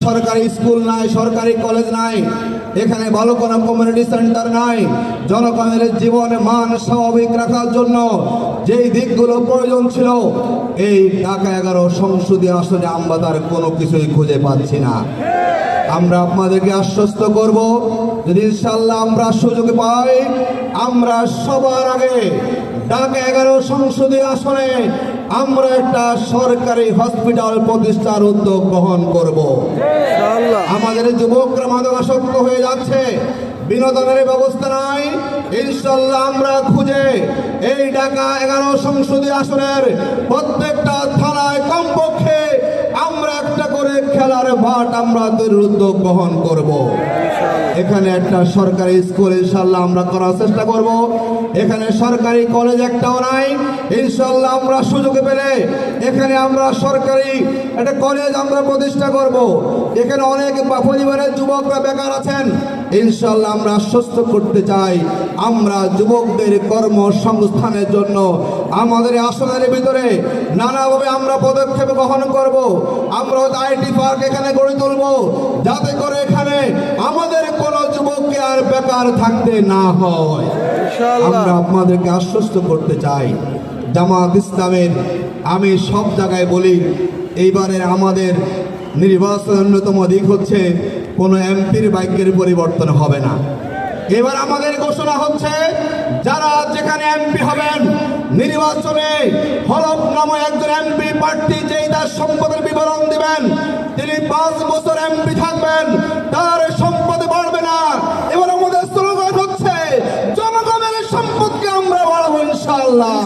সরকারি স্কুল নাই, সরকারি কলেজ নাই, এখানে ভালো কোনো কমিউনিটি সেন্টার নাই। জনগণের জীবনে মান স্বাভাবিক রাখার জন্য যেই দিকগুলো প্রয়োজন ছিল, এই ঢাকা 11 সংসদীয় আসনে আমরা তার কোনো কিছুই খুঁজে পাচ্ছি না। আমরা আপনাদেরকে আশ্বস্ত করব, যদি ইনশাআল্লাহ আমরা সুযোগ পাই, আমরা সবার আগে ঢাকা 11 সংসদীয় আসনে আমরা একটা সরকারি হসপিটাল প্রতিষ্ঠার উদ্যোগ গ্রহণ করব। আমাদের যুবকরা মাদকাসক্ত হয়ে যাচ্ছে, বিনোদনের ব্যবস্থা নাই। ইনশাআল্লাহ আমরা খুঁজে এই ঢাকা 11 সংসদীয় আসনের প্রত্যেকটা থানায় কমপক্ষে আমরা একটা করে খেলার মাঠ আমরা তৈরির উদ্যোগ গ্রহণ করব। এখানে একটা সরকারি স্কুল ইনশাআল্লাহ আমরা করার চেষ্টা করব। এখানে সরকারি কলেজ একটাও নাই, ইনশাআল্লাহ আমরা সুযোগ পেলে এখানে আমরা সরকারি একটা কলেজ আমরা প্রতিষ্ঠা করব। এখানে অনেক পরিবারের যুবকরা বেকার আছেন, ইনশাআল্লাহ আমরা আশ্বস্ত করতে চাই, আমরা যুবকদের কর্মসংস্থানের জন্য আমাদের আসনের ভিতরে নানাভাবে আমরা পদক্ষেপ গ্রহণ করব। আমরা আইটি পার্ক এখানে গড়ে তুলব, যাতে করে এখানে আমাদের কোনো যুবককে আর বেকার থাকতে না হয়। আমরা আপনাদেরকে আশ্বস্ত করতে চাই, জামাত ইসলামের আমি সব জায়গায় বলি, এইবারের আমাদের নির্বাচনের অন্যতম দিক হচ্ছে কোনো এমপির ভাগ্যের পরিবর্তন হবে না। এবার আমাদের ঘোষণা হচ্ছে, যারা যেখানে এমপি হবেন নির্বাচনে হলফ নামে একজন এমপি প্রার্থী যেই তার সম্পদের বিবরণ দিবেন, তিনি 5 বছর এমপি থাকবেন, তার সম্পদ বাড়বে না। এবার আমাদের স্লোগান হচ্ছে, জনগণের সম্পদকে আমরা বাড়াবো ইনশাআল্লাহ।